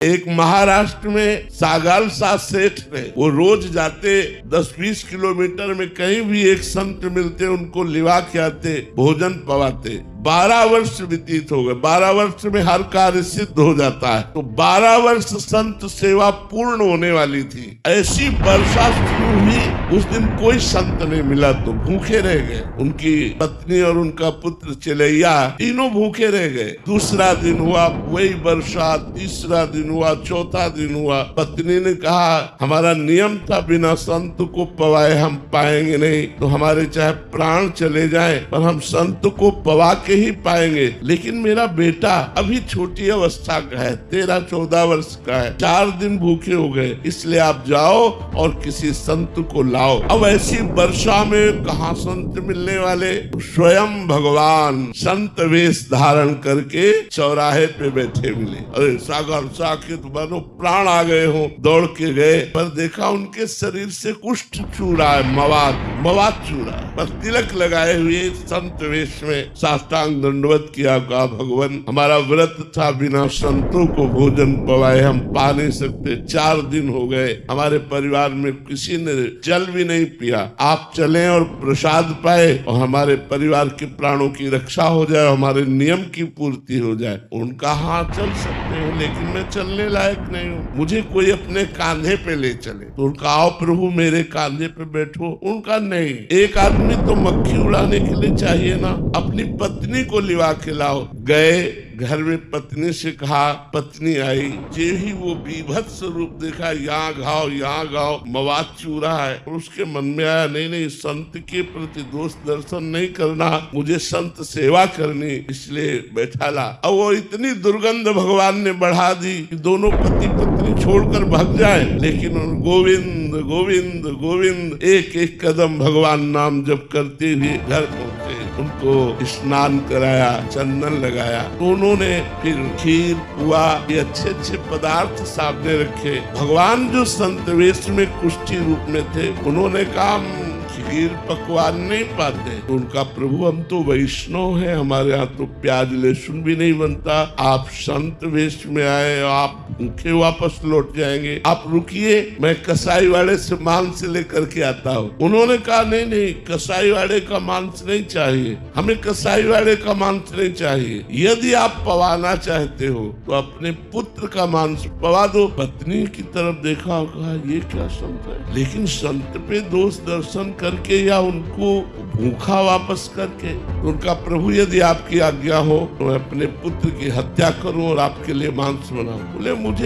एक महाराष्ट्र में सागाल सा सेठ ने, वो रोज जाते 10-20 किलोमीटर में कहीं भी एक संत मिलते, उनको लिवा के आते, भोजन पवाते। 12 वर्ष व्यतीत हो गए। 12 वर्ष में हर कार्य सिद्ध हो जाता है। तो 12 वर्ष संत सेवा पूर्ण होने वाली थी। ऐसी वर्षा शुरू हुई, उस दिन कोई संत नहीं मिला तो भूखे रह गए। उनकी पत्नी और उनका पुत्र चलैया तीनों भूखे रह गए। दूसरा दिन हुआ वही वर्षा, तीसरा दिन हुआ, चौथा दिन हुआ। पत्नी ने कहा हमारा नियम था बिना संत को पवाए हम पाएंगे नहीं, तो हमारे चाहे प्राण चले जाएं पर हम संत को पवा के ही पाएंगे। लेकिन मेरा बेटा अभी छोटी अवस्था का है, 13-14 वर्ष का है, 4 दिन भूखे हो गए, इसलिए आप जाओ और किसी संत को लाओ। अब ऐसी वर्षा में कहाँ संत मिलने वाले? स्वयं भगवान संत वेश धारण करके चौराहे पे बैठे मिले। अरे सागर साकेत मानो प्राण आ गए हो, दौड़ के गए, पर देखा उनके शरीर से कुष्ठ छू रहा है, मवाद छू रहा है, पर तिलक लगाए हुए संत वेश में साष्टांग दंडवत किया। कहा भगवान हमारा व्रत था, बिना संतों को भोजन पवाए हम पा नहीं सकते। 4 दिन हो गए, हमारे परिवार में किसी ने जल भी नहीं पिया। आप चलें और प्रसाद पाए और हमारे परिवार के प्राणों की रक्षा हो जाए, हमारे नियम की पूर्ति हो जाए। उनका हाँ चल सकते हो, लेकिन मैं चलने लायक नहीं हूँ, मुझे कोई अपने कांधे पे ले चले। तो उनका आओ प्रभु मेरे कांधे पे बैठो। उनका नहीं, एक आदमी तो मक्खी उड़ाने के लिए चाहिए ना, अपनी पत्नी को लिवा के लाओ। गए, घर में पत्नी से कहा, पत्नी आई, जे ही वो बीभत्स रूप देखा, यहाँ घाव यहाँ घाव, मवाद चूरा है। और उसके मन में आया नहीं संत के प्रति दोष दर्शन नहीं करना, मुझे संत सेवा करनी, इसलिए बैठा ला। अब वो इतनी दुर्गंध भगवान ने बढ़ा दी कि दोनों पति पत्नी छोड़कर भाग जाए, लेकिन गोविंद गोविंद गोविंद एक एक कदम भगवान नाम जप करते हुए घर पहुंचे। उनको स्नान कराया, चंदन लगाया। तो उन्होंने फिर खीर पुआ ये अच्छे पदार्थ सामने रखे। भगवान जो संत वेश में कुष्ठी रूप में थे, उन्होंने कहा खीर पकवान नहीं पाते। तो उनका प्रभु हम तो वैष्णव हैं, हमारे यहाँ तो प्याज लहसुन भी नहीं बनता, आप संत वेश में आए, आप भूखे वापस लौट जाएंगे, आप रुकिए, मैं कसाई वाले से मांस लेकर के आता हूँ। उन्होंने कहा नहीं कसाई वाले का मांस नहीं चाहिए, हमें कसाई वाले का मांस नहीं चाहिए। यदि आप पवाना चाहते हो तो अपने पुत्र का मांस पवा दो। पत्नी की तरफ देखा और कहा ये क्या संत है, लेकिन संत पे दोष दर्शन करके या उनको भूखा वापस करके। तो उनका प्रभु यदि आपकी आज्ञा हो तो मैं अपने पुत्र की हत्या करूं और आपके लिए मांस बनाऊं। बोले मुझे